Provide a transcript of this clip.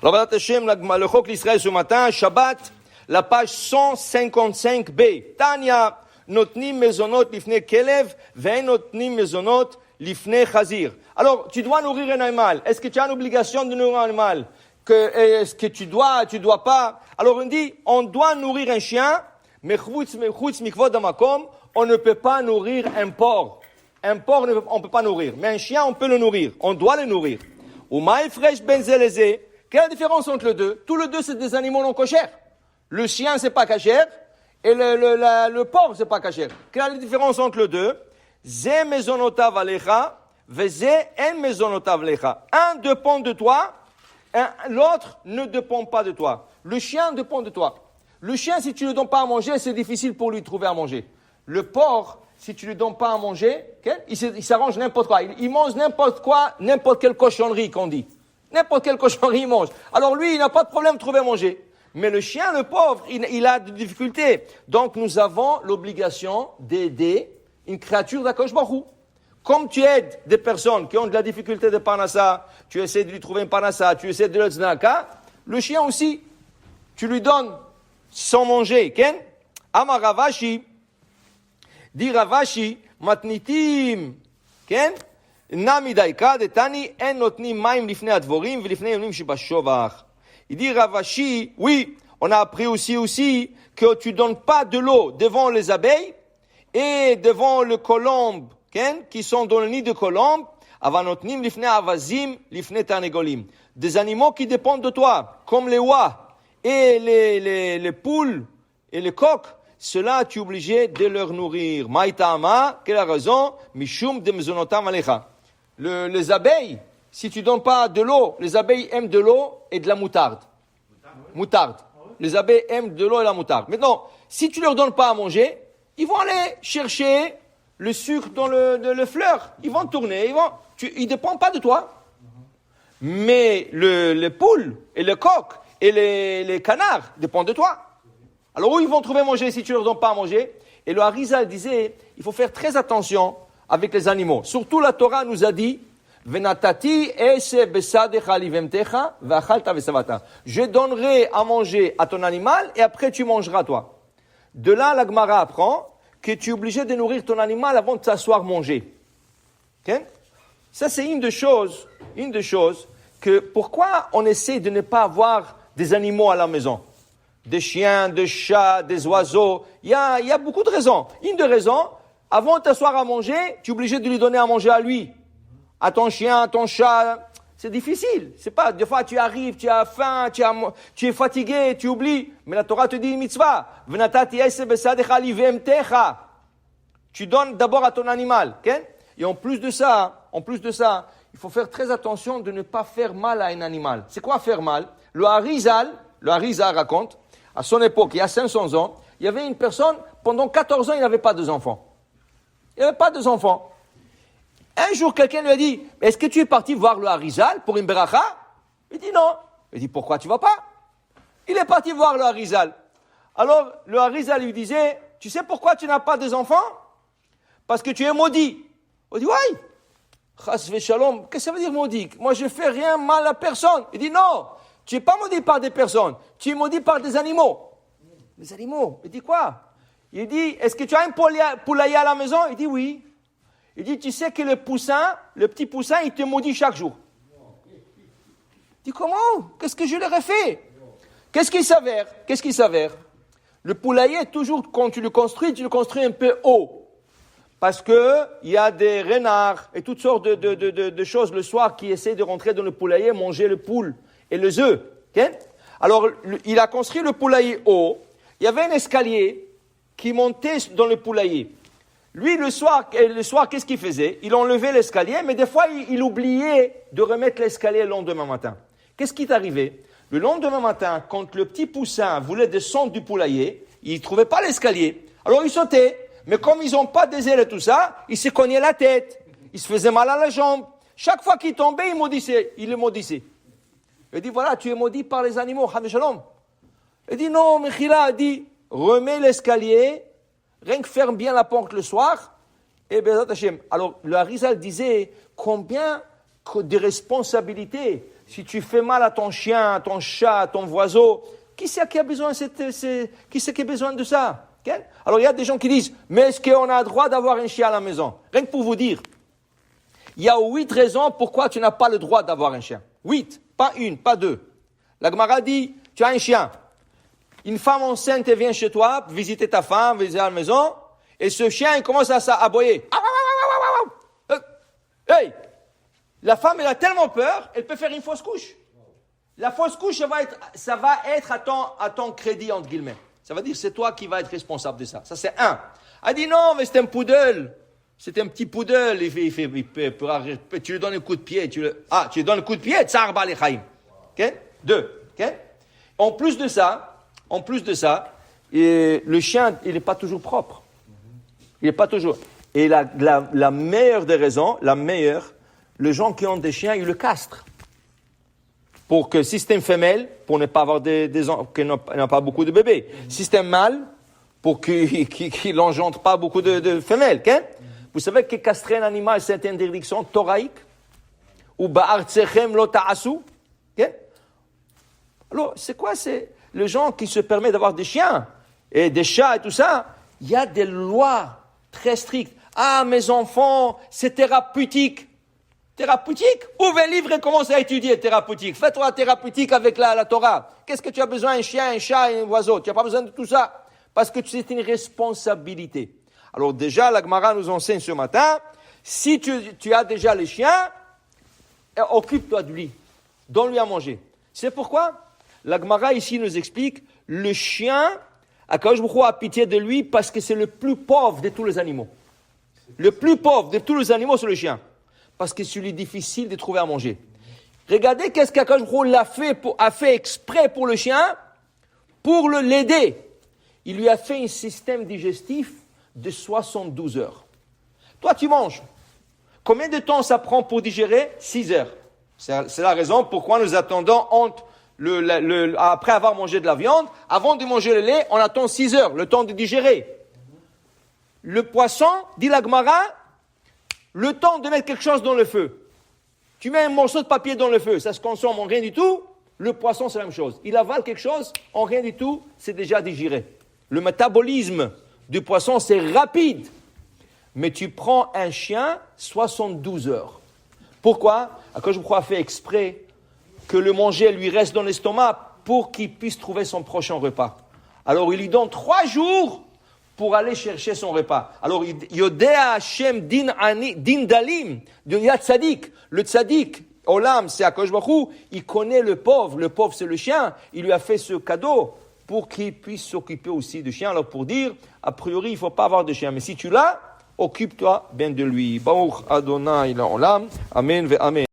Alors, Badat Hashem, le Chok l'Israël ce matin, Shabbat, la page 155b. Tanya, notnim mezonot lifne kelev, ve'en notnim mezonot lifne chazir. Alors, tu dois nourrir un animal. Est-ce que tu as une obligation de nourrir un animal? Est-ce que tu dois pas? Alors, on dit, on doit nourrir un chien, mais chutz mikvod hamakom, on ne peut pas nourrir un porc. Un porc, on ne peut pas nourrir. Mais un chien, on peut le nourrir. On doit le nourrir. Ou maïfresh ben zeleze. Quelle est la différence entre les deux? Tous les deux, c'est des animaux non koshers. Le chien, c'est pas kasher. Et le porc, c'est pas kasher. Quelle est la différence entre les deux? Ze mezonotav alecha, veze en mezonotav alecha. Un dépend de toi, l'autre ne dépend pas de toi. Le chien dépend de toi. Le chien, si tu ne lui donnes pas à manger, c'est difficile pour lui de trouver à manger. Le porc, si tu ne lui donnes pas à manger, il s'arrange n'importe quoi. Il mange n'importe quoi, n'importe quelle cochonnerie qu'on dit. N'importe quelle cochonnerie il mange. Alors lui, il n'a pas de problème de trouver à manger. Mais le chien, le pauvre, il a des difficultés. Donc nous avons l'obligation d'aider une créature d'Akadosh Baruch Hu. Comme tu aides des personnes qui ont de la difficulté de parnassa, tu essaies de lui trouver un parnassa, tu essaies de le tzedaka, le chien aussi, tu lui donnes sans manger. Ken? Amar Ravashi, dit Ravashi, matnitim, ken? Nami daika detani en notnim maim lifnei advorim velifnei yomim shebashovach. Il dit Ravashi, oui, on a appris aussi que tu donnes pas de l'eau devant les abeilles et devant le colombe, qui sont dans le nid de colombe, avanotnim lifnei avazim lifnei tarnegolim. Des animaux qui dépendent de toi, comme les oies et les poules et les coqs. Cela, tu es obligé de leur nourrir. Maïtama, quelle est la raison? Mishum de mezonotam alecha. Les abeilles, si tu donnes pas de l'eau, les abeilles aiment de l'eau et de la moutarde. Moutarde. Les abeilles aiment de l'eau et la moutarde. Maintenant, si tu leur donnes pas à manger, ils vont aller chercher le sucre dans le fleur. Ils vont tourner, ils dépendent pas de toi. Mais les poules et les coqs et les canards dépendent de toi. Alors où ils vont trouver à manger si tu leur donnes pas à manger? Et le Harizal disait, il faut faire très attention avec les animaux. Surtout la Torah nous a dit, Venatati ese besadecha livemtecha v'achalta vesavata. Je donnerai à manger à ton animal et après tu mangeras toi. De là, la Gemara apprend que tu es obligé de nourrir ton animal avant de t'asseoir manger. Okay? Ça c'est une des choses que pourquoi on essaie de ne pas avoir des animaux à la maison? Des chiens, des chats, des oiseaux. Il y a beaucoup de raisons. Une des raisons, avant de t'asseoir à manger, tu es obligé de lui donner à manger à lui. À ton chien, à ton chat. C'est difficile. C'est pas, des fois tu arrives, tu as faim, tu es fatigué, tu oublies. Mais la Torah te dit une mitzvah. V'natati ese besadecha livemtecha. Tu donnes d'abord à ton animal. Okay? Et en plus de ça, il faut faire très attention de ne pas faire mal à un animal. C'est quoi faire mal? Le Harizal raconte, à son époque, il y a 500 ans, il y avait une personne, pendant 14 ans, il n'avait pas d'enfants. Un jour, quelqu'un lui a dit, est-ce que tu es parti voir le Harizal pour une beracha? Il dit non. Il dit, pourquoi tu vas pas? Il est parti voir le Harizal. Alors, le Harizal lui disait, tu sais pourquoi tu n'as pas d'enfants? Parce que tu es maudit. Il dit, ouais. Chas v'shalom, qu'est-ce que ça veut dire maudit? Moi, je fais rien mal à personne. Il dit, non. Tu n'es pas maudit par des personnes, tu es maudit par des animaux. Des animaux? Il dit quoi? Il dit, est-ce que tu as un poulailler à la maison? Il dit oui. Il dit, tu sais que le petit poussin, il te maudit chaque jour. Il dit, comment? Qu'est-ce que je leur ai fait? Qu'est-ce qu'il s'avère? Le poulailler, toujours quand tu le construis un peu haut. Parce que il y a des renards et toutes sortes de choses le soir qui essaient de rentrer dans le poulailler, manger le poule et les œufs. Okay? Alors, il a construit le poulailler haut. Il y avait un escalier qui montait dans le poulailler. Lui, le soir, qu'est-ce qu'il faisait? Il enlevait l'escalier, mais des fois, il oubliait de remettre l'escalier le lendemain matin. Qu'est-ce qui est arrivé? Le lendemain matin, quand le petit poussin voulait descendre du poulailler, il ne trouvait pas l'escalier. Alors, il sautait. Mais comme ils n'ont pas des ailes et tout ça, il se cognait la tête. Il se faisait mal à la jambe. Chaque fois qu'il tombait, il le maudissait. Il dit, voilà, tu es maudit par les animaux, Chas v'shalom. Il dit, non, Mechila, il dit, remets l'escalier, rien que ferme bien la porte le soir, et Bezat Hashem. Alors, le Harizal disait, combien de responsabilités si tu fais mal à ton chien, à ton chat, à ton oiseau, qui c'est qui a besoin de ça? Okay? Alors il y a des gens qui disent, mais est-ce qu'on a le droit d'avoir un chien à la maison? Rien que pour vous dire, il y a 8 raisons pourquoi tu n'as pas le droit d'avoir un chien. 8, pas une, pas deux. La Gemara dit, tu as un chien. Une femme enceinte vient chez toi, visiter ta femme, visiter la maison, et ce chien il commence à aboyer. Hey! La femme elle a tellement peur, elle peut faire une fausse couche. La fausse couche, ça va être à ton crédit, entre guillemets. Ça veut dire que c'est toi qui vas être responsable de ça. Ça, c'est un. Elle dit non, mais c'est un poodle. C'est un petit poodle. Tu lui donnes un coup de pied. Tu lui donnes un coup de pied, tsar ba le chaim. Okay? 2. Okay? En plus de ça, le chien, il n'est pas toujours propre. Il n'est pas toujours. Et la meilleure des raisons, les gens qui ont des chiens, ils le castrent. Pour que si c'est une femelle, pour ne pas avoir qu'il n'a pas beaucoup de bébés. Si c'est un mâle, pour qu'il n'engendre pas beaucoup de femelles. Okay? Vous savez que castrer un animal, c'est une interdiction thoraïque. Ou ba'artechem lo ta'asu. Alors, c'est quoi? C'est les gens qui se permettent d'avoir des chiens et des chats et tout ça. Il y a des lois très strictes. Ah, mes enfants, c'est thérapeutique. Thérapeutique? Ouvre un livre et commence à étudier thérapeutique. Fais-toi thérapeutique avec la Torah. Qu'est-ce que tu as besoin? Un chien, un chat et un oiseau. Tu n'as pas besoin de tout ça. Parce que c'est une responsabilité. Alors déjà, la Gemara nous enseigne ce matin, si tu as déjà les chiens, occupe-toi de lui. Donne-lui à manger. C'est pourquoi? La Gemara ici nous explique, le chien, Akadosh Baruch Hu a pitié de lui parce que c'est le plus pauvre de tous les animaux. Le plus pauvre de tous les animaux, c'est le chien. Parce que c'est lui difficile de trouver à manger. Regardez qu'est-ce qu'Akadosh Baruch Hu a fait exprès pour le chien, pour l'aider. Il lui a fait un système digestif de 72 heures. Toi, tu manges. Combien de temps ça prend pour digérer? 6 heures. C'est la raison pourquoi nous attendons après avoir mangé de la viande, avant de manger le lait, on attend 6 heures, le temps de digérer. Le poisson, dit la Gemara, le temps de mettre quelque chose dans le feu. Tu mets un morceau de papier dans le feu, ça se consomme en rien du tout. Le poisson, c'est la même chose. Il avale quelque chose, en rien du tout, c'est déjà digéré. Le métabolisme du poisson, c'est rapide. Mais tu prends un chien, 72 heures. Pourquoi? Akadosh Baruch Hu a fait exprès que le manger lui reste dans l'estomac pour qu'il puisse trouver son prochain repas. Alors il lui donne 3 jours pour aller chercher son repas. Alors, Yodea Hashem din dalim, de Yad Tzadik. Le Tzadik, Olam, c'est Akadosh Baruch Hu, il connaît le pauvre c'est le chien. Il lui a fait ce cadeau pour qu'il puisse s'occuper aussi du chien. Alors pour dire, a priori, il ne faut pas avoir de chien. Mais si tu l'as, occupe-toi bien de lui. Baruch Adonai Olam. Amen ve Amen.